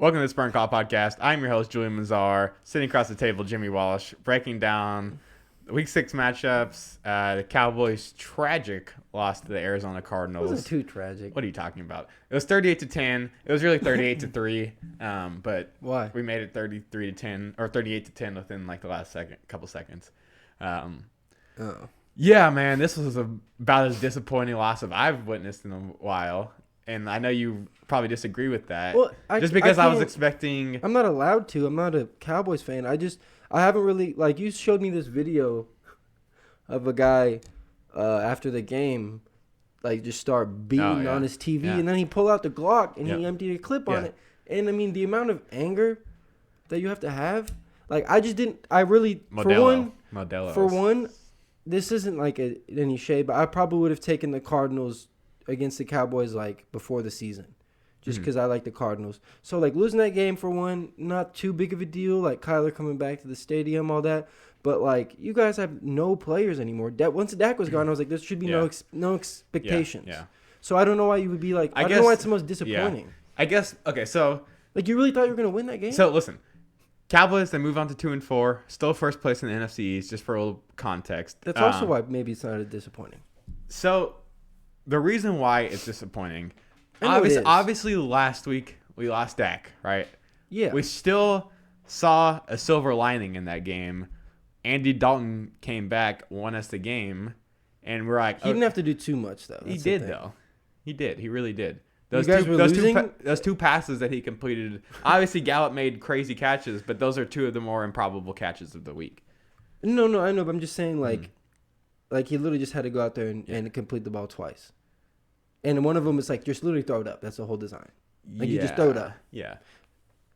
Welcome to the Spurn Call Podcast. I'm your host, Julian Mazar. Sitting across the table, Jimmy Walsh, breaking down the Week 6 matchups. The Cowboys' tragic loss to the Arizona Cardinals. It wasn't too tragic. What are you talking about? It was 38-10. It was really 38-3. But Why? we made it 33-10 or 38-10 within like the last couple seconds. Yeah, man, this was about as disappointing loss as I've witnessed in a while. And I know you probably disagree with that. Well, just because I was expecting. I'm not allowed to. I'm not a Cowboys fan. I haven't really, like, you showed me this video of a guy after the game, like, just start beating on his TV. Yeah. And then he pulled out the Glock and he emptied a clip on it. And, I mean, the amount of anger that you have to have, like, I just didn't, I really, for one, this isn't like any shade, but I probably would have taken the Cardinals against the Cowboys, like, before the season, just because I like the Cardinals. So, like, losing that game, for one, not too big of a deal, like Kyler coming back to the stadium, all that. But, like, you guys have no players anymore. Once Dak was gone, I was like, there should be no expectations. Yeah. So I don't know why you would be like, I don't know why it's the most disappointing. Yeah. I guess, okay, so. Like, you really thought you were going to win that game? So, listen. Cowboys, they move on to 2-4. Still first place in the NFC East, just for a little context. That's also why maybe it's not as disappointing. So, the reason why it's disappointing, it obviously last week we lost Dak, right? Yeah. We still saw a silver lining in that game. Andy Dalton came back, won us the game, and we're like... He didn't have to do too much, though. He did, though. He did. He really did. Those two passes that he completed. Obviously, Gallup made crazy catches, but those are two of the more improbable catches of the week. No, I know, but I'm just saying, like he literally just had to go out there and complete the ball twice. And one of them is like, just literally throw it up. That's the whole design. Like, you just throw it up. Yeah.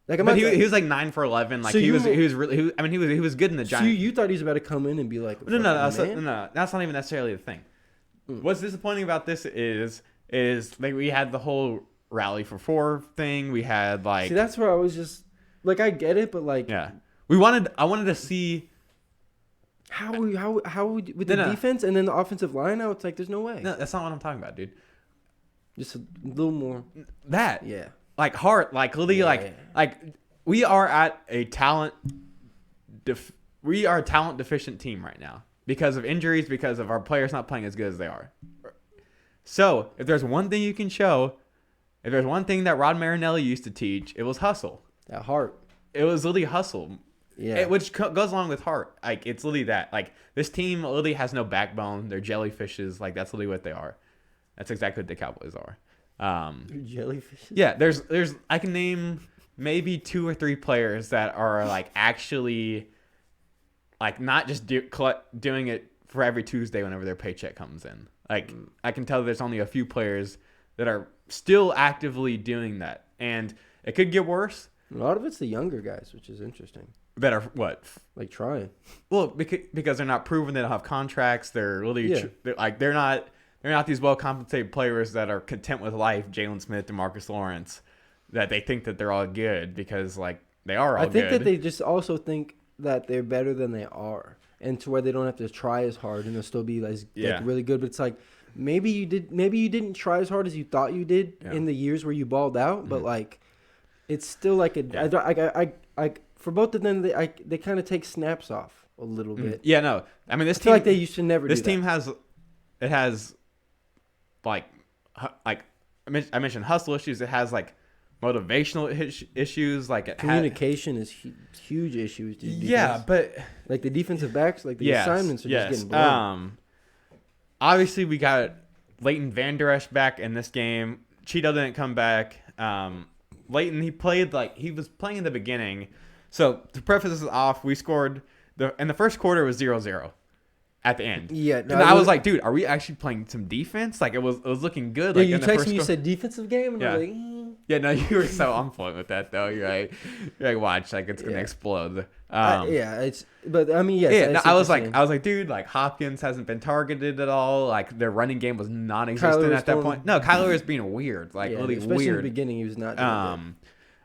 Like, but he was like 9 for 11. Like, so he was good in the Giants. So you thought he was about to come in and be like, no, that's not even necessarily the thing. What's disappointing about this is like we had the whole rally for 4 thing. We had like, see, that's where I was just like, I get it, but like, yeah, I wanted to see how with the defense and then the offensive line. Now it's like, there's no way. No, that's not what I'm talking about, dude. Just a little more. That. Yeah. Like heart, like literally, like we are at a talent deficient team right now because of injuries, because of our players not playing as good as they are. So if there's one thing you can show, if there's one thing that Rod Marinelli used to teach, it was hustle. That heart. It was literally hustle. Yeah. Which goes along with heart. Like, it's literally that. Like, this team literally has no backbone. They're jellyfishes. Like, that's literally what they are. That's exactly what the Cowboys are. Jellyfishes? Yeah, there's I can name maybe 2 or 3 players that are, like, actually, like, not just doing it for every Tuesday whenever their paycheck comes in. Like, I can tell there's only a few players that are still actively doing that. And it could get worse. A lot of it's the younger guys, which is interesting. That are what? Like, trying. Well, because they're not proven, they don't have contracts. They're really they're not these well compensated players that are content with life. Jalen Smith, DeMarcus Lawrence, that they think that they're all good because like they are all good. I think that they just also think that they're better than they are, and to where they don't have to try as hard and they'll still be like really good. But it's like maybe you didn't try as hard as you thought you did in the years where you balled out, but like it's still like I for both of them, they kind of take snaps off a little bit. Yeah, no. I mean, this I team feel like they used to never. This team has like I mentioned hustle issues. It has like motivational issues. Like communication is huge issues. Yeah, but like the defensive backs, like the assignments are just getting blown. Obviously, we got Leighton Vander Esch back in this game. Cheeto didn't come back. Leighton, he was playing in the beginning. So to preface this off, we scored in the first quarter was 0-0 at the end. Yeah, no, and I was like, dude, are we actually playing some defense? Like it was looking good. Yeah, like, you texted me, you said defensive game, and I was like, yeah, no, you were so on point with that though. You're like, watch, like it's gonna explode. But I mean, yes. Yeah, no, I was like, dude, like Hopkins hasn't been targeted at all. Like their running game was non-existent at that point. No, Kyler was being weird, like really especially weird. In the beginning, he was not. Doing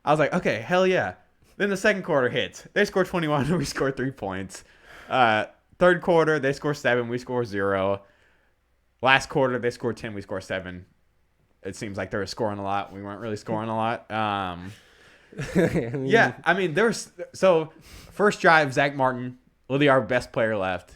I was like, okay, hell yeah. Then the second quarter hits. They score 21, and we score 3 points. Third quarter, they score 7, we score 0. Last quarter, they scored 10, we score 7. It seems like they were scoring a lot. We weren't really scoring a lot. I mean, there's so first drive, Zach Martin, literally our best player left,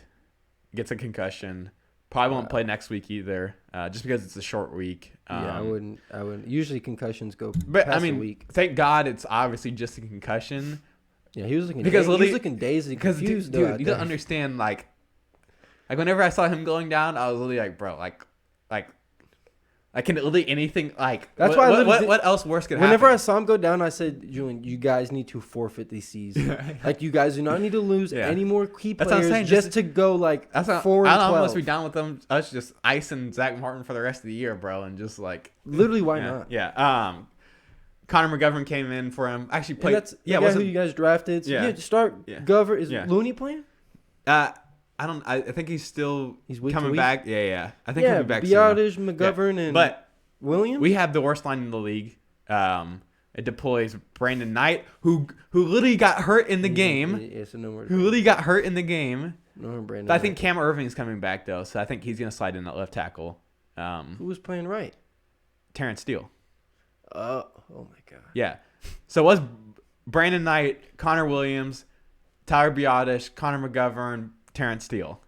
gets a concussion. Probably won't play next week either, just because it's a short week. I wouldn't. Usually concussions go but past I mean, a week. Thank God it's obviously just a concussion. Yeah, he was looking dazed and confused. Dude, you don't understand. Like whenever I saw him going down, I was literally like, bro, like, can literally anything like? That's what else worse could happen? Whenever I saw him go down, I said, Julian, you guys need to forfeit this season. Like, you guys do not need to lose any more key players just to go like 4-12. I don't want to be down with them. Us just icing Zach Martin for the rest of the year, bro, and just like literally, why not? Yeah. Connor McGovern came in for him. Actually played. That's who you guys drafted. So start Gover. Is Looney playing? I think he's week coming back. Yeah. I think he'll be back Biotish, soon. McGovern, and Williams. We have the worst line in the league. It deploys Brandon Knight, who literally got hurt in the game. Who literally got hurt in the game. Brandon. I think Cam Irving's coming back though, so I think he's gonna slide in at left tackle. Who was playing right? Terrence Steele. Oh my God. Yeah. So it was Brandon Knight, Connor Williams, Tyler Biotish, Connor McGovern, Terrence Steele.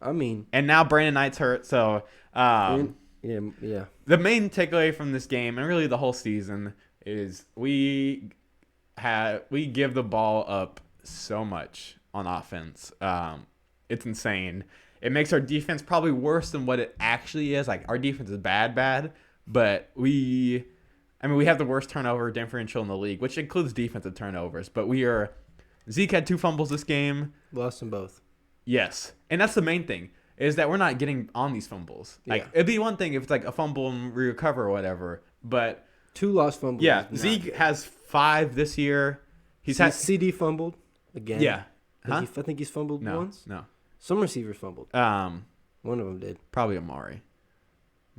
I mean, and now Brandon Knight's hurt, so yeah. The main takeaway from this game and really the whole season is we give the ball up so much on offense. It's insane. It makes our defense probably worse than what it actually is. Like, our defense is bad, but we have the worst turnover differential in the league, which includes defensive turnovers. But Zeke had 2 fumbles this game. Lost them both. Yes. And that's the main thing, is that we're not getting on these fumbles. Like, it'd be one thing if it's like a fumble and we recover or whatever, but 2 lost fumbles. Yeah, Zeke has 5 this year. He's had CD fumbled again. Yeah. I think he's fumbled once. No. Some receivers fumbled. One of them did. Probably Amari.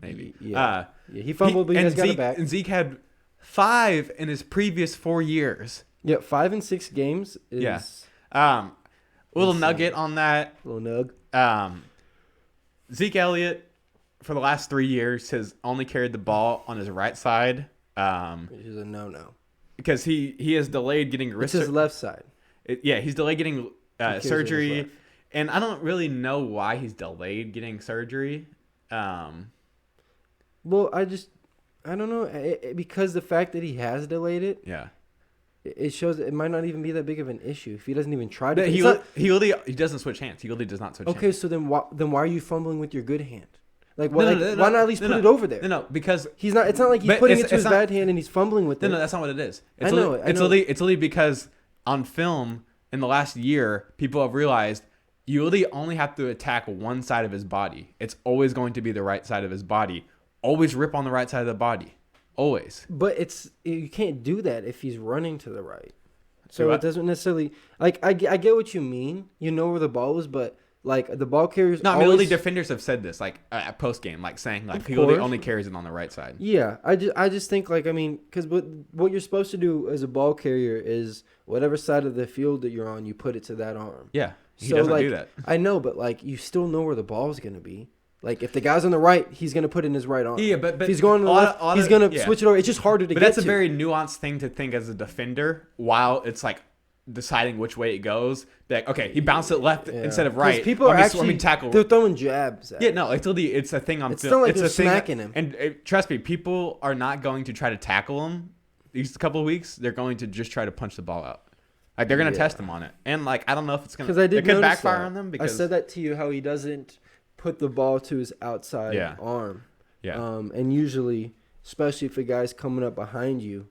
Maybe. Yeah. He fumbled, but he got it back. And Zeke had 5 in his previous 4 years. Yeah, 5 in 6 games is little nugget on that. Little nug. Zeke Elliott, for the last 3 years, has only carried the ball on his right side. Which is a no-no. Because he has delayed getting wrist. It's his left side. He's delayed getting surgery. And I don't really know why he's delayed getting surgery. Well, I don't know. Because the fact that he has delayed it. Yeah. It shows it might not even be that big of an issue if he doesn't even try to. He doesn't switch hands. He really does not switch hands. Okay, so then why are you fumbling with your good hand? Like, why not at least put it over there? No, because he's not. It's not like he's putting it to his bad hand and he's fumbling with it. No, that's not what it is. I know. It's literally because on film in the last year, people have realized you really only have to attack one side of his body. It's always going to be the right side of his body. Always rip on the right side of the body. Always. But you can't do that if he's running to the right. So it doesn't necessarily like I get what you mean. You know where the ball is, but like the ball carriers. No, literally defenders have said this like at post game, like saying like he really only carries it on the right side. Yeah, I just think like because what you're supposed to do as a ball carrier is whatever side of the field that you're on, you put it to that arm. Yeah, he doesn't do that. I know, but like you still know where the ball is gonna be. Like, if the guy's on the right, he's going to put in his right arm. Yeah, but if he's going to the left, he's going to switch it over. It's just harder to get to. But that's a very nuanced thing to think as a defender while it's, like, deciding which way it goes. Like, okay, he bounced it left instead of right. People are actually, they're throwing jabs at him. Yeah, no, it's a thing on film. It's not like they're smacking him. And trust me, people are not going to try to tackle him these couple of weeks. They're going to just try to punch the ball out. Like, they're going to test him on it. And, like, I don't know if it's going to... It could backfire on them because... I said that to you, how he doesn't... put the ball to his outside arm. Yeah. And usually, especially if a guy's coming up behind you,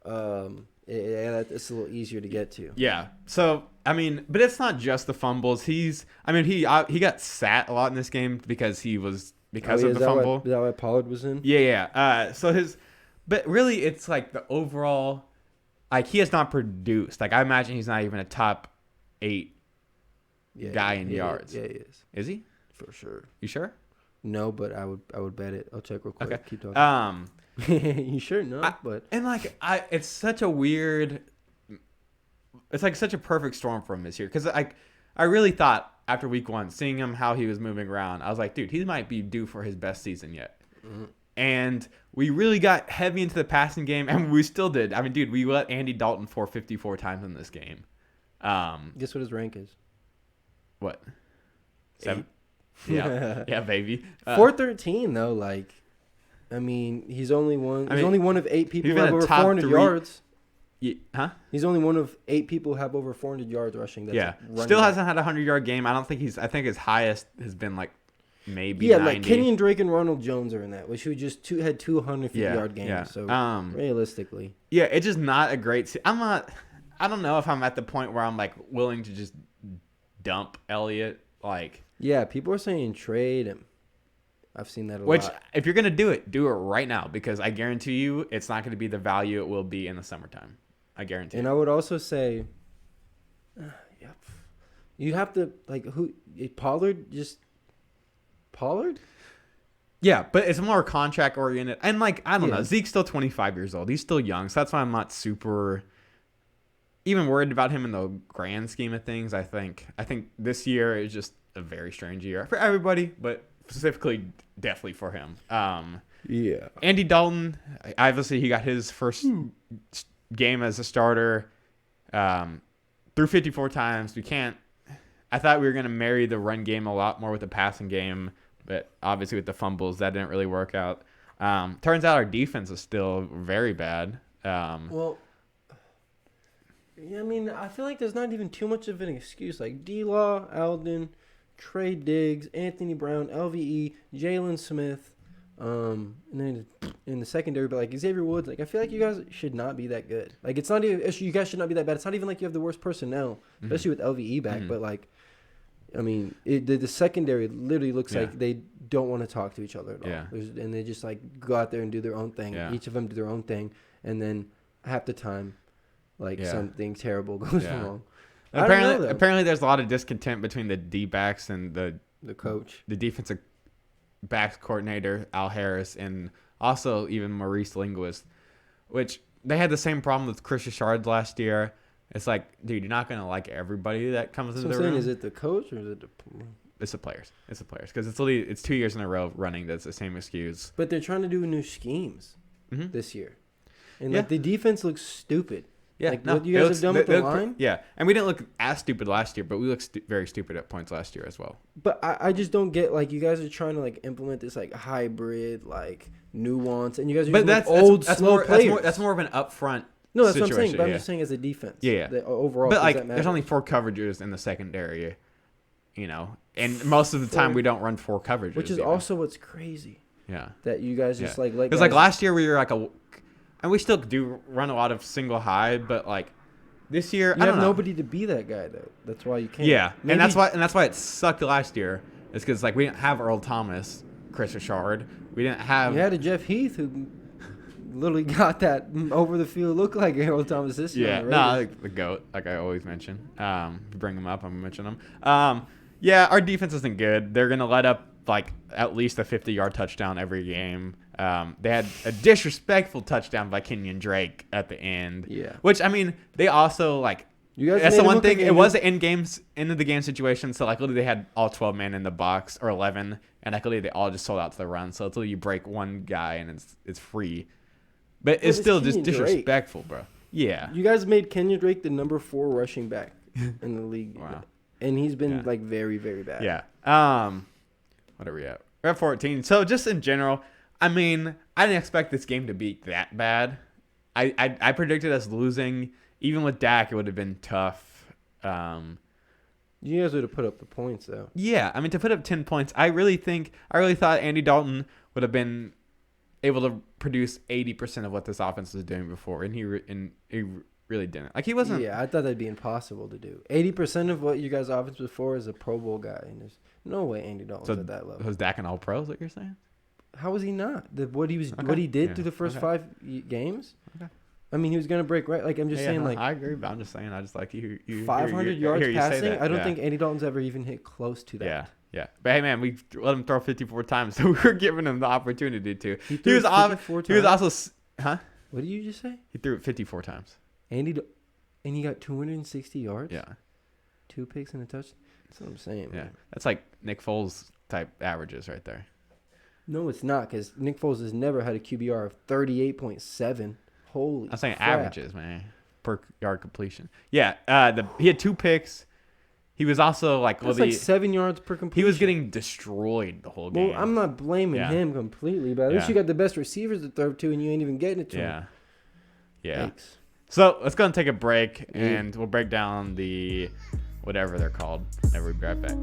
it's a little easier to get to. Yeah. So, but it's not just the fumbles. He got sat a lot in this game because of the fumble. Is that why Pollard was in? Yeah. But really it's like the overall, like he has not produced. Like I imagine he's not even a top 8 guy in yards. Yeah, he is. Is he? For sure. You sure? No, but I would bet it. I'll check real quick. Okay. Keep talking. You sure? No, it's such a weird. It's like such a perfect storm for him this year because I really thought after week 1, seeing him how he was moving around, I was like, dude, he might be due for his best season yet. Mm-hmm. And we really got heavy into the passing game, and we still did. I mean, dude, we let Andy Dalton 454 times in this game. Guess what his rank is? What? 7? Yeah, baby. 413 though, like, I mean, he's only one. He's only one of 8 people who have over 400 yards. Huh? He's only one of 8 people who have over 400 yards rushing. That's Still hasn't had a 100-yard game. I think his highest has been like maybe 90. Like Kenyon Drake and Ronald Jones are in that, which who just had 250-yard games. Yeah. So realistically, it's just not a great. I don't know if I'm at the point where I'm like willing to just dump Elliott. Like, yeah, people are saying trade him. I've seen that a lot. Which, if you're gonna do it right now, because I guarantee you, it's not gonna be the value it will be in the summertime. I guarantee. And I would also say, you have to Pollard. Yeah, but it's more contract oriented, and like I don't know, Zeke's still 25 years old. He's still young, so that's why I'm not super even worried about him in the grand scheme of things. I think this year is just a very strange year for everybody, but specifically definitely for him. Andy Dalton, obviously he got his first game as a starter, threw 54 times. I thought we were going to marry the run game a lot more with the passing game, but obviously with the fumbles that didn't really work out. Turns out our defense is still very bad. I mean, I feel like there's not even too much of an excuse. Like D-Law, Alden, Trey Diggs, Anthony Brown, LVE, Jalen Smith, and then in the secondary, but like Xavier Woods, like I feel like you guys should not be that good. Like it's not even you guys should not be that bad. It's not even like you have the worst personnel, especially with LVE back. But like, I mean, the secondary literally looks like they don't want to talk to each other at all. Yeah. And they just like go out there and do their own thing. Yeah. Each of them do their own thing, and then half the time, something terrible goes wrong. Apparently, there's a lot of discontent between the D-backs and the coach, the defensive backs coordinator Al Harris, and also even Maurice Linguist, which they had the same problem with Chris Richard last year. It's like, dude, you're not gonna like everybody that comes into the room. Is it the coach or is it It's the players. Because it's 2 years in a row running that's the same excuse. But they're trying to do new schemes this year, and like the defense looks stupid. Yeah, like what you guys have done with the line. And we didn't look as stupid last year, but we looked very stupid at points last year as well. But I just don't get, like, you guys are trying to like implement this like hybrid like nuance, and you guys are using that's slow players. That's more of an upfront. No, that's what I'm saying. But I'm just saying as a defense. Yeah. Overall, but like, there's only 4 coverages in the secondary, and most of the time we don't run 4 coverages, which is also what's crazy. Yeah. That you guys just like because like last year we were like and we still do run a lot of single high, but like this year, I don't know. Nobody to be that guy though. That's why you can't. Yeah, and that's why it sucked last year. Is because like we didn't have Earl Thomas, Chris Richard. We didn't have. You had a Jeff Heath who literally got that over the field look like Earl Thomas this year. Yeah, the GOAT, like I always mention. Bring him up, I'm gonna mention him. Our defense isn't good. They're gonna let up like at least a 50-yard touchdown every game. They had a disrespectful touchdown by Kenyon Drake at the end. Yeah. Which, I mean, they also, like, that's the one thing. It was an end of the game situation. So, like, literally they had all 12 men in the box, or 11. And, like, literally they all just sold out to the run. So, until you break one guy and it's free. But it's still just disrespectful, bro. Yeah. You guys made Kenyon Drake the number 4 rushing back in the league. Wow. And he's been, like, very, very bad. Yeah. What are we at? We're at 14. So, just in general, I mean, I didn't expect this game to be that bad. I predicted us losing. Even with Dak, it would have been tough. You guys would have put up the points, though. Yeah, I mean, to put up 10 points, I really thought Andy Dalton would have been able to produce 80% of what this offense was doing before, and he really didn't. Like, he wasn't. Yeah, I thought that'd be impossible to do. 80% of what you guys' offense was for is a Pro Bowl guy, and there's no way Andy Dalton's at that level. Was Dak an All-Pro? Is what you're saying? How was he not? What he did through the first 5 games? Okay. I mean, he was gonna break right. Like I'm just saying, like I agree, but I'm just saying, I just like you 500 yards passing. I don't think Andy Dalton's ever even hit close to that. Yeah. But hey, man, we let him throw 54 times, so we were giving him the opportunity to. He was also, huh? What did you just say? He threw it 54 times. And he got 260 yards. Yeah. 2 picks and a touchdown. That's what I'm saying. Yeah, man. that's like Nick Foles type averages right there. No, it's not, because Nick Foles has never had a QBR of 38.7. Holy I'm saying crap. averages, man, per yard completion. Yeah, he had 2 picks. He was also like, That's like 7 yards per completion. He was getting destroyed the whole game. Well, I'm not blaming him completely, but at least you got the best receivers to throw to, and you ain't even getting it to him. Yeah. Thanks. So let's go and take a break, and we'll break down the whatever they're called. Whenever we be right back.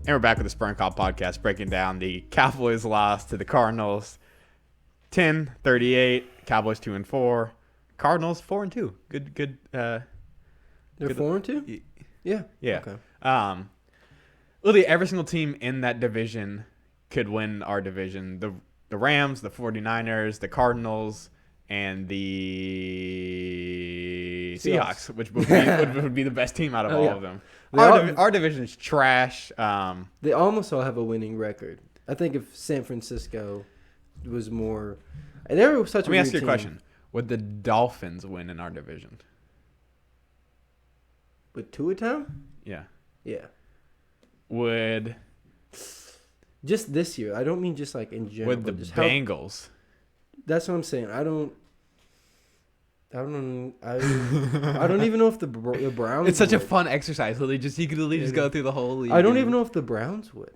And we're back with the Spur Call podcast, breaking down the Cowboys loss to the Cardinals, 10-38. Cowboys 2-4. Cardinals 4-2. Good. They're 4-2. Yeah. Okay. Literally every single team in that division could win our division. The Rams, the 49ers, the Cardinals, and the Seahawks, which would be the best team out of all of them. Our division's trash. They almost all have a winning record. I think if San Francisco was more, and they were such. Let me ask you a question: would the Dolphins win in our division? With Tua Town? Yeah. Yeah. Would just this year? I don't mean just like in general. Would the Bengals? That's what I'm saying. I don't even know if the Browns. It's such a fun exercise. You could literally just go through the whole league. I don't even know if the Browns would.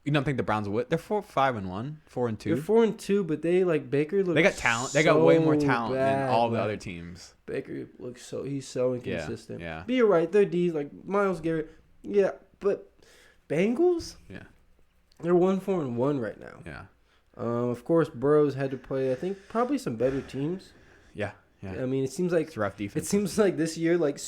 You don't think the Browns would? They're 4-5-1, 4-2. They're 4-2, but they Baker looks. They got talent. They got way more talent than all the other teams. Baker looks he's so inconsistent. Yeah. But you're right. Their D's like Myles Garrett. Yeah, but Bengals. Yeah. They're 1-4-1 right now. Yeah. Of course, Burrows had to play. I think probably some better teams. Yeah. I mean, it seems like it's rough defense. It seems like this year, like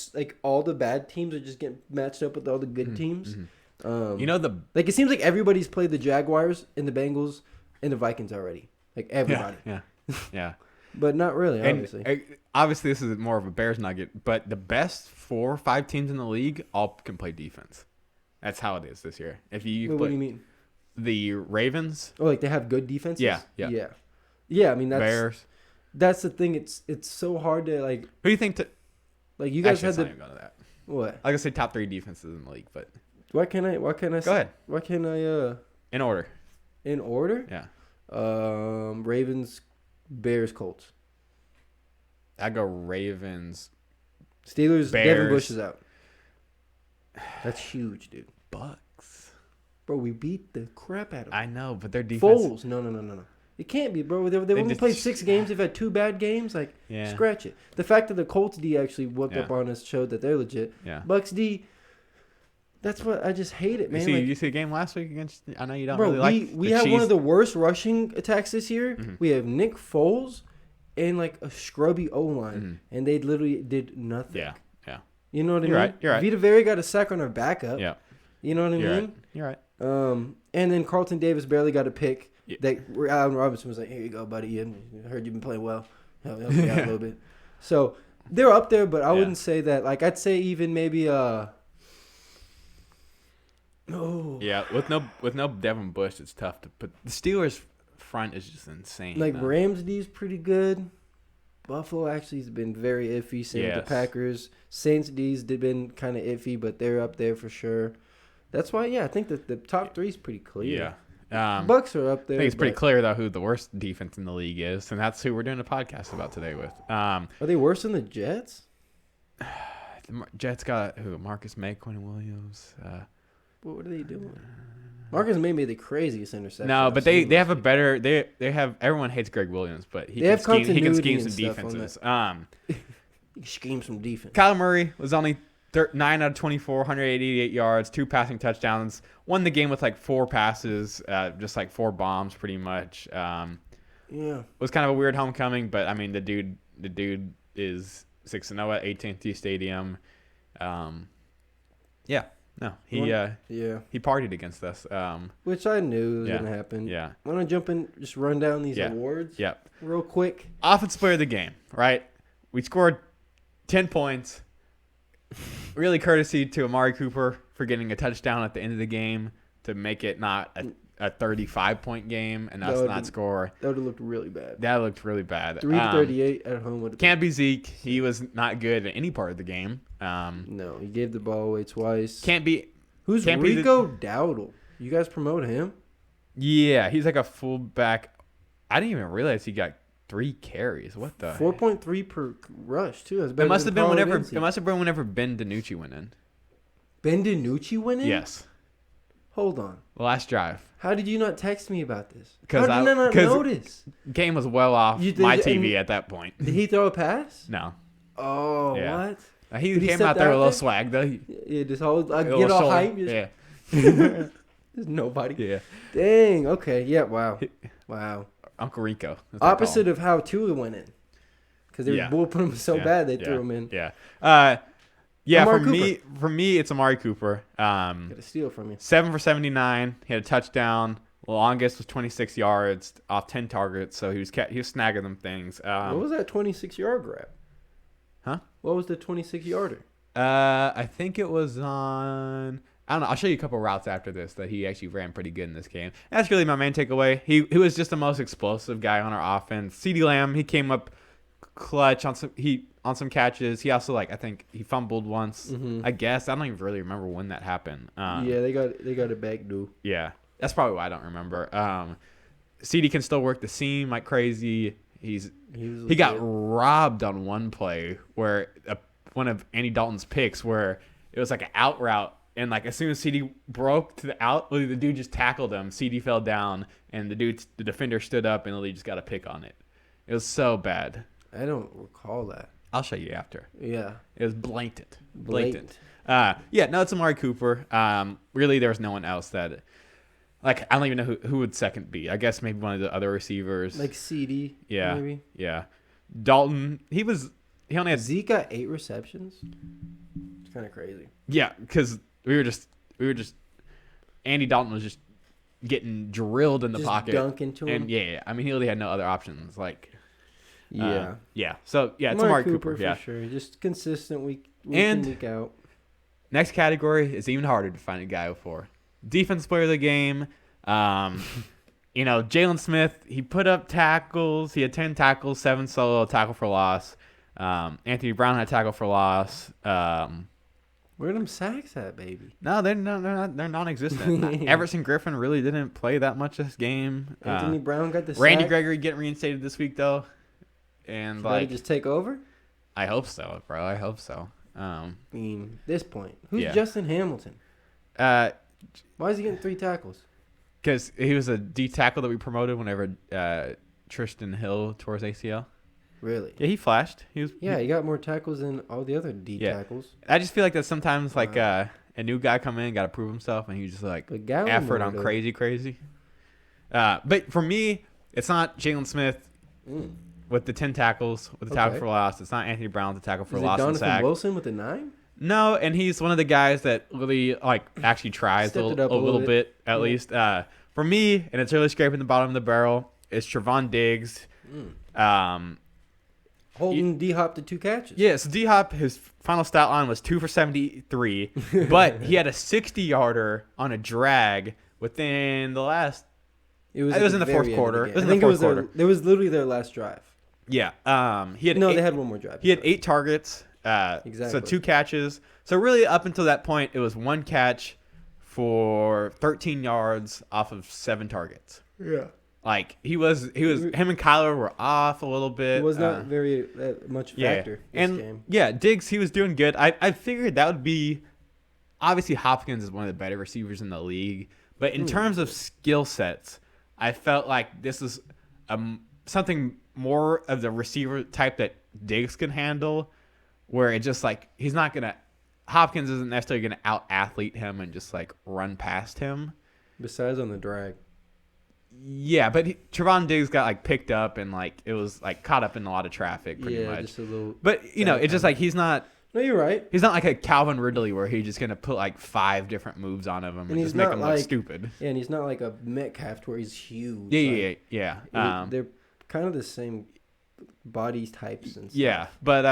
all the bad teams are just getting matched up with all the good teams. Mm-hmm. It seems like everybody's played the Jaguars and the Bengals and the Vikings already. Like everybody. Yeah. But not really, obviously. And, obviously, this is more of a Bears nugget, but the best 4 or 5 teams in the league all can play defense. That's how it is this year. What do you mean? The Ravens. Oh, like they have good defenses? Yeah. Yeah, I mean that's Bears. That's the thing. It's so hard to like. Who do you think like you guys had to go to that? What? I was gonna say top 3 defenses in the league, but Why can't I? Go ahead. Why can't I? In order. In order? Yeah. Ravens, Bears, Colts. I go Ravens. Steelers. Bears. Devin Bush is out. That's huge, dude. Bucks. Bro, we beat the crap out of them. I know, but their defense. Foles. No. It can't be, bro. They've only played 6 games. They've had 2 bad games. Like, scratch it. The fact that the Colts D actually whooped up on us showed that they're legit. Yeah. Bucks D. That's what I just hate it, man. You see the game last week against? I know you don't bro, really like. We have one of the worst rushing attacks this year. Mm-hmm. We have Nick Foles and like a scrubby O line, and they literally did nothing. Yeah. You know what I mean? You're right. Vita Vea got a sack on our backup. Yeah. You know what I mean? You're right. And then Carlton Davis barely got a pick. Yeah. That Allen Robinson was like, "Here you go, buddy. I heard you've been playing well. Help me out a little bit." So they're up there, but I wouldn't say that. Like I'd say even maybe Yeah, with no Devin Bush, it's tough to put. The Steelers front is just insane. Like Rams D's pretty good. Buffalo actually has been very iffy. Same with the Packers. Saints D's been kind of iffy, but they're up there for sure. That's why, I think that the top 3 is pretty clear. Yeah. Bucks are up there. I think it's pretty clear, though, who the worst defense in the league is, and that's who we're doing a podcast about today with. Are they worse than the Jets? The Jets got who? Marcus May, Quentin Williams. What are they doing? Marcus May made the craziest interception. No, but they have a better. They have. Everyone hates Greg Williams, but he can scheme some defenses. He can scheme some defense. Kyler Murray was only 9 out of 24, 188 yards, 2 passing touchdowns. Won the game with like 4 passes, just like 4 bombs, pretty much. It was kind of a weird homecoming, but I mean, the dude is 6-0 at AT&T Stadium. He partied against us. Which I knew was gonna happen. Yeah. Want to jump in, just run down these awards? Yep. Real quick. Offensive player of the game, right? We scored 10 points. Really courtesy to Amari Cooper for getting a touchdown at the end of the game to make it not a 35-point game and us not score. That would have looked really bad. That looked really bad. 3-38 at home would have Can't be Zeke. He was not good at any part of the game. No, he gave the ball away twice. Can't be. Who's Rico Dowdle? You guys promote him? Yeah, he's like a fullback. I didn't even realize he got 3 carries. What the? 4.3 per rush too. It must have been whenever Ben DiNucci went in. Ben DiNucci went in? Yes. Hold on. Last drive. How did you not text me about this? How did I not notice? Game was well off my TV at that point. Did he throw a pass? No. Oh, yeah. what? He came out there with a little swag though. Yeah, this whole I get all hype. Yeah. There's nobody. Yeah. Dang. Okay. Yeah. Wow. Wow. Uncle Rico. Opposite of how Tua went in, because they were whooping him so bad they threw him in. Yeah. For me, it's Amari Cooper. Got a steal from you. 7 for 79. He had a touchdown. The longest was 26 yards off 10 targets. So he was snagging them things. What was that 26-yard grab? Huh? What was the 26-yarder? I think it was on. I don't know. I'll show you a couple routes after this that he actually ran pretty good in this game. That's really my main takeaway. He was just the most explosive guy on our offense. CeeDee Lamb, he came up clutch on some catches. He also I think he fumbled once. Mm-hmm. I guess I don't even really remember when that happened. They got a back do. Yeah, that's probably why I don't remember. CeeDee can still work the seam like crazy. He got robbed on one play where one of Andy Dalton's picks where it was like an out route. And as soon as CeeDee broke to the out, the dude just tackled him. CeeDee fell down, and the defender stood up, and he just got a pick on it. It was so bad. I don't recall that. I'll show you after. Yeah. It was blatant. It's Amari Cooper. Really, there was no one else that, I don't even know who would second be. I guess maybe one of the other receivers. Like CD. Yeah. Maybe. Yeah. Dalton, he only had. Zeke got 8 receptions. It's kind of crazy. Yeah, because we were just Andy Dalton was just getting drilled in the pocket. Dunk into him. And he really had no other options. So it's Amari Amari Cooper for sure. Just consistent week in, week out. Next category is even harder to find a guy for. Defense player of the game. Jalen Smith, he put up tackles. He had 10 tackles, 7 solo, tackle for loss. Anthony Brown had tackle for loss. Where are them sacks at, baby? No, they're non-existent. Everson Griffin really didn't play that much this game. Anthony Brown got the sack. Randy Gregory getting reinstated this week though, and Should just take over. I hope so, bro. I hope so. This point, who's Justin Hamilton? Why is he getting 3 tackles? Because he was a D tackle that we promoted whenever Tristan Hill tore his ACL. Really? Yeah, he flashed. He got more tackles than all the other D tackles. I just feel like that sometimes a new guy come in, got to prove himself, and he's just effort on crazy. But for me, it's not Jalen Smith with the 10 tackles with the tackle for loss. It's not Anthony Brown with the tackle for loss and sack. Wilson with the 9? No, and he's one of the guys that really actually tries a little bit at least. For me, and it's really scraping the bottom of the barrel, is Trevon Diggs. Holding D-Hop to 2 catches. Yeah, so D-Hop, his final stat line was 2 for 73, but he had a 60-yarder on a drag within the last. It was in the fourth quarter. It was in the fourth quarter. It was literally their last drive. Yeah. They had one more drive. He had 8 targets. Exactly. So 2 catches. So really, up until that point, it was 1 catch for 13 yards off of 7 targets. Yeah. Like him and Kyler were off a little bit. It was not very much factor this game. Yeah, Diggs, he was doing good. I figured that would be, obviously Hopkins is one of the better receivers in the league, but in terms of skill sets, I felt like this is something more of the receiver type that Diggs can handle, where it just like Hopkins isn't necessarily gonna out athlete him and just like run past him. Besides on the drag. Yeah, but Trevon Diggs got like picked up and like it was like caught up in a lot of traffic pretty much. Just a little. But it's just like he's not. No, you're right. He's not like a Calvin Ridley where he's just gonna put like 5 different moves on him and just make him look stupid. Yeah, and he's not like a Metcalf where he's huge. Yeah. They're kind of the same body types and stuff. Yeah, but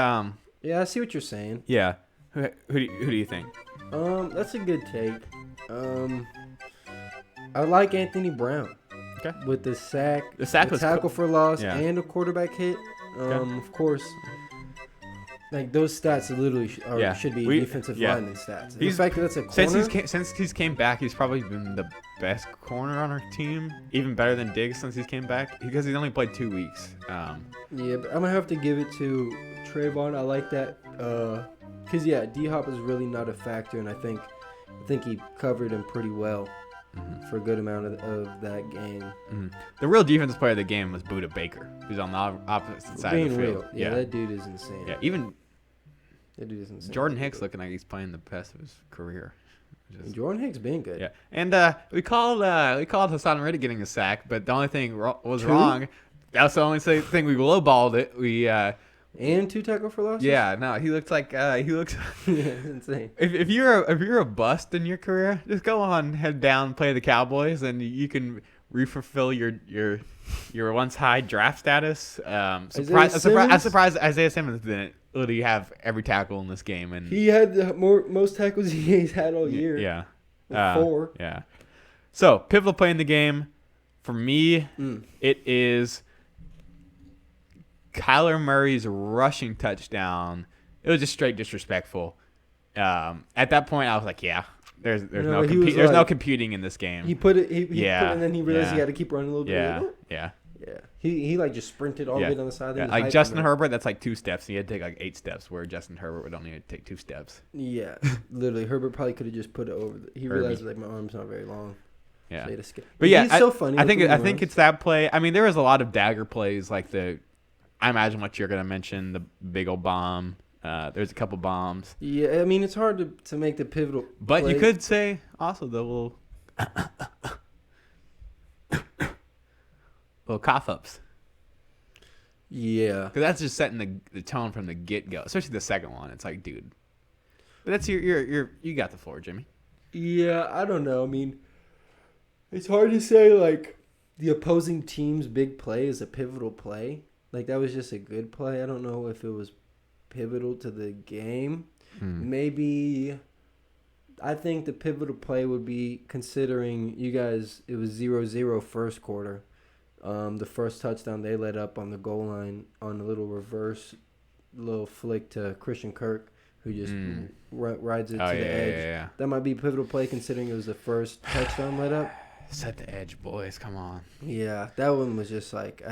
yeah, I see what you're saying. Yeah, who do you think? That's a good take. I like Anthony Brown. Okay. With the sack, the tackle for loss, and a quarterback hit. Of course. Like those stats literally should be defensive lineman stats. The fact that that's a corner. Since he's came back, he's probably been the best corner on our team, even better than Diggs since he's came back because he's only played 2 weeks. Yeah, but I'm gonna have to give it to Trayvon. I like that because D-Hop is really not a factor, and I think he covered him pretty well. For a good amount of that game. The real defensive player of the game was Budda Baker, who's on the opposite side of the field. Yeah, that dude is insane. Yeah, even that dude is insane. Jordan Hicks looking like he's playing the best of his career. Jordan Hicks been good. Yeah, and we called Hassan Reddick getting a sack, but the only thing was wrong. That's the only thing we lowballed it. We and 2 tackle for losses. Yeah, no, he looks. yeah, it's insane. If you're a bust in your career, just go on, head down, play the Cowboys, and you can refulfill your once high draft status. I'm surprised Isaiah Simmons didn't literally have every tackle in this game, and he had the most tackles he's had all year. Yeah, 4. Yeah. So pivotal play in the game for me, it is Kyler Murray's rushing touchdown. It was just straight disrespectful. At that point, I was like, "Yeah, there's no computing in this game." He put it, and then he realized he had to keep running a little bit. Yeah. He like just sprinted all the way down the side. Yeah. Like Justin Herbert, that's like 2 steps. He had to take like 8 steps, where Justin Herbert would only take 2 steps. Yeah, literally, Herbert probably could have just put it over. He realized like my arm's not very long. Yeah, so but yeah, he's so funny. I think it's that play. I mean, there was a lot of dagger plays, like I imagine what you're gonna mention, the big old bomb. There's a couple bombs. Yeah, I mean it's hard to make the pivotal. But play. You could say also the little cough ups. Yeah, because that's just setting the tone from the get go, especially the second one. It's like, dude, but that's you got the floor, Jimmy. Yeah, I don't know. I mean, it's hard to say like the opposing team's big play is a pivotal play. Like, that was just a good play. I don't know if it was pivotal to the game. Maybe I think the pivotal play would be, considering you guys, it was 0-0 first quarter. The first touchdown they let up on the goal line on a little flick to Christian Kirk, who just rides it to the edge. Yeah. That might be a pivotal play considering it was the first touchdown let up. Set the edge, boys. Come on. Yeah, that one was just like,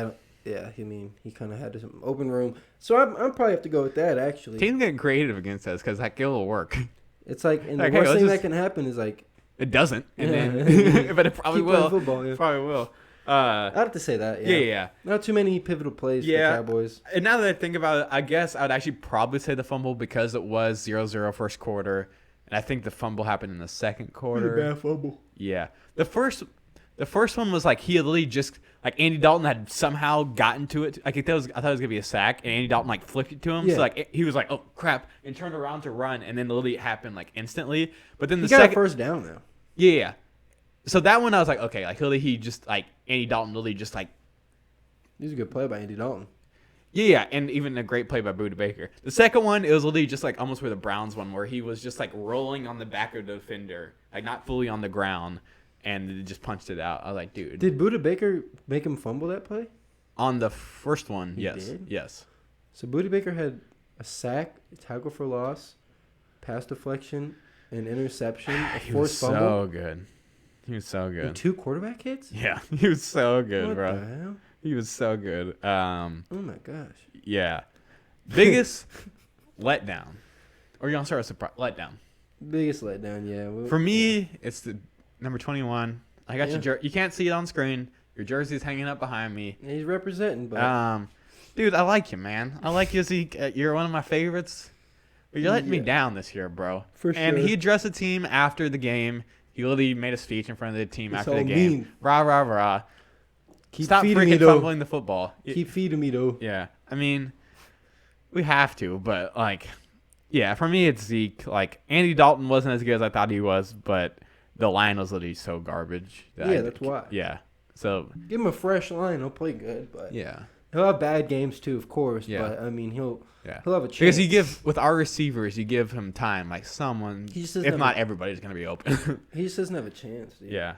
Yeah, I mean, he kind of had some open room. So I'm probably have to go with that, actually. Teams get creative against us because that will work. It's like, and the worst thing that can happen is like... It doesn't. And then, but it probably will. Football, yeah. Probably will. I'd have to say that, yeah. Yeah. Not too many pivotal plays for the Cowboys. And now that I think about it, I guess I would actually probably say the fumble because it was 0-0 first quarter. And I think the fumble happened in the second quarter. Bad fumble. Yeah. The first one was like he literally just like Andy Dalton had somehow gotten to it. Like I thought it was gonna be a sack, and Andy Dalton like flicked it to him. Yeah. So like he was like, "Oh crap!" and turned around to run, and then literally it happened like instantly. But then he got a first down though. Yeah. So that one I was like, okay, like literally he just like Andy Dalton literally just like. This is a good play by Andy Dalton. Yeah, and even a great play by Budda Baker. The second one, it was literally just like almost where the Browns one, where he was just like rolling on the back of the defender, like not fully on the ground. And just punched it out. I was like, dude. Did Budda Baker make him fumble that play? On the first one, yes. Did? Yes. So Budda Baker had a sack, a tackle for loss, pass deflection, an interception, a He was forced fumble. so good. He was so good. And 2 quarterback hits? Yeah, he was so good, what bro. What the hell? He was so good. Oh my gosh. Yeah. Biggest letdown. Or you want to start with surprise? Letdown. Biggest letdown, yeah. For me, it's the number 21. I got your you can't see it on screen. Your jersey's hanging up behind me. He's representing, but dude, I like you, man. I like you, Zeke. You're one of my favorites. But you're letting me down this year, bro. For sure. And he addressed the team after the game. He literally made a speech in front of the team after the game. Mean. Rah, rah, rah. Stop feeding freaking me, though. fumbling the football. Keep feeding me, though. Yeah. I mean, we have to, but, like, yeah, for me, it's Zeke. Like, Andy Dalton wasn't as good as I thought he was, but the line was literally so garbage. That's why. Yeah. So give him a fresh line. He'll play good, but yeah, he'll have bad games too, of course. Yeah. But I mean, he'll have a chance because with our receivers, you give him time. Like someone, if not everybody's gonna be open. He just doesn't have a chance. Dude. Yeah.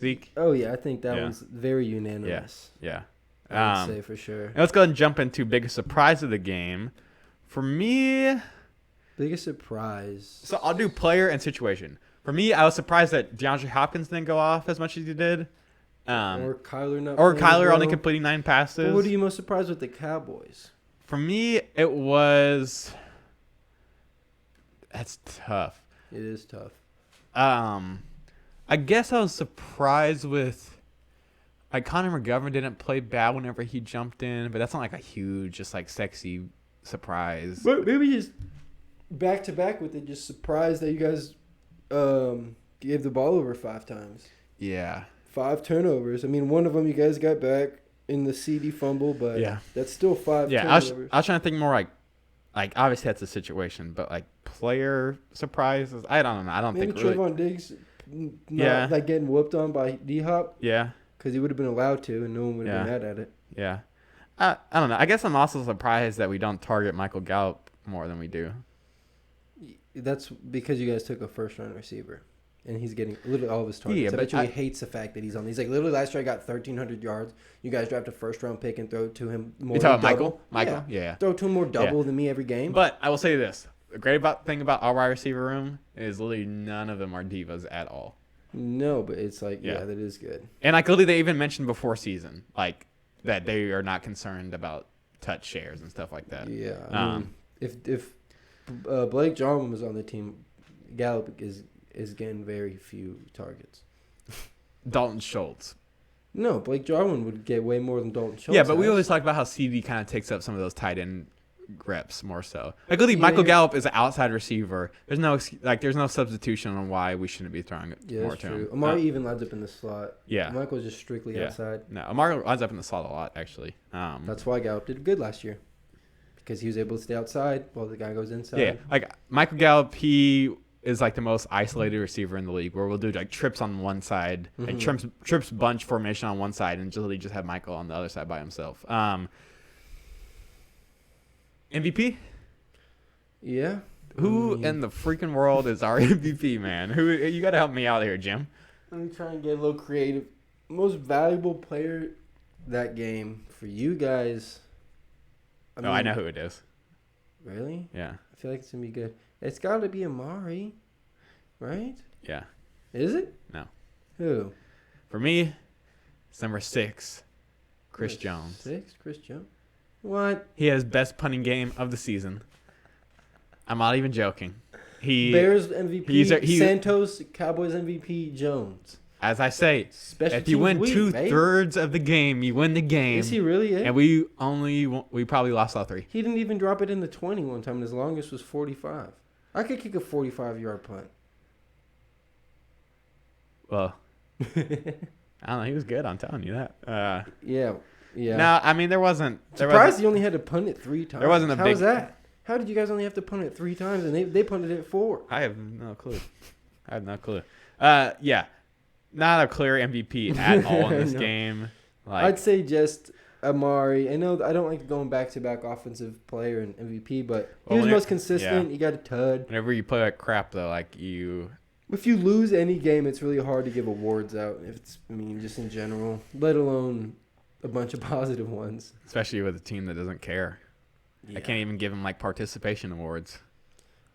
Zeke. Oh yeah, I think that one's very unanimous. Yeah. I would say for sure. Let's go ahead and jump into biggest surprise of the game. For me, biggest surprise. So I'll do player and situation. For me, I was surprised that DeAndre Hopkins didn't go off as much as he did. Or Kyler only completing 9 passes. But what are you most surprised with the Cowboys? For me, it was. That's tough. It is tough. I guess I was surprised with. Like Connor McGovern didn't play bad whenever he jumped in, but that's not like a huge, just like sexy surprise. But maybe just back to back with it, just surprised that you guys gave the ball over 5 times. Yeah. 5 turnovers. I mean, one of them you guys got back in the CD fumble, but that's still 5 turnovers. I was trying to think more like obviously that's a situation, but like player surprises. I don't know. I don't think really. Trayvon Diggs not like getting whooped on by D-Hop. Yeah. Because he would have been allowed to, and no one would have been mad at it. Yeah. I don't know. I guess I'm also surprised that we don't target Michael Gallup more than we do. That's because you guys took a first-round receiver, and he's getting literally all of his targets. I bet you he hates the fact that he's on. He's like, literally last year I got 1,300 yards. You guys draft a first-round pick and throw to him more than double. Michael? Yeah. Throw to him more double than me every game. But I will say this. The great thing about our wide receiver room is literally none of them are divas at all. No, but it's like, that is good. And like literally they even mentioned before season, like that they are not concerned about touch shares and stuff like that. Yeah. I mean, if Blake Jarwin was on the team, Gallup is getting very few targets. Dalton Schultz. No, Blake Jarwin would get way more than Dalton Schultz. Yeah, but we always talk about how CD kind of takes up some of those tight end reps more so. Like literally Michael Gallup is an outside receiver. There's no substitution on why we shouldn't be throwing it more to him. Amari even lines up in the slot. Yeah. Michael's just strictly outside. No, Amari lines up in the slot a lot actually. That's why Gallup did good last year. Because he was able to stay outside while the guy goes inside. Yeah, like Michael Gallup, he is like the most isolated receiver in the league, where we'll do like trips on one side and trips bunch formation on one side, and just have Michael on the other side by himself. MVP? Yeah. Who in the freaking world is our MVP, man? Who you got to help me out here, Jim? Let me try and get a little creative. Most valuable player that game for you guys. I know who it is. Really? Yeah. I feel like it's going to be good. It's got to be Amari, right? Yeah. Is it? No. Who? For me, it's number 6, Chris Jones. 6? Chris Jones? What? He had his best punting game of the season. I'm not even joking. Bears MVP, Santos, Cowboys MVP, Jones. As I say, if you win 2/3 of the game, you win the game. Is he really? And we probably lost all 3. He didn't even drop it in the 20 one time, and his longest was 45. I could kick a 45-yard punt. Well, I don't know. He was good. I'm telling you that. Yeah. No, I mean there wasn't. Surprised he only had to punt it 3 times. There wasn't a How was that? How did you guys only have to punt it 3 times and they punted it 4? I have no clue. Yeah, not a clear MVP at all in this game. Like, I'd say just Amari. I know I don't like going back-to-back offensive player and MVP, but he was most consistent. You got a tud. Whenever you play like crap, though, like you. If you lose any game, it's really hard to give awards out. Just in general, let alone a bunch of positive ones. Especially with a team that doesn't care. Yeah. I can't even give them like participation awards.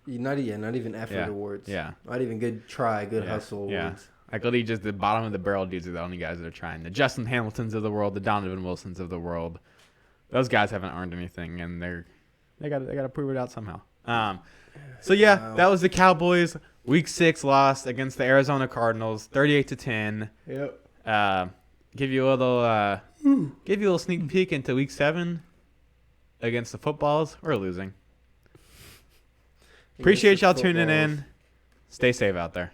Not even effort awards. Yeah. Not even good try, good hustle awards. Yeah. Like literally just the bottom of the barrel dudes are the only guys that are trying. The Justin Hamiltons of the world, the Donovan Wilsons of the world. Those guys haven't earned anything, and they got to prove it out somehow. So that was the Cowboys Week 6 loss against the Arizona Cardinals, 38-10. Yep. Give you a little sneak peek into Week 7 against the Footballs. We're losing. Appreciate y'all tuning in. Stay safe out there.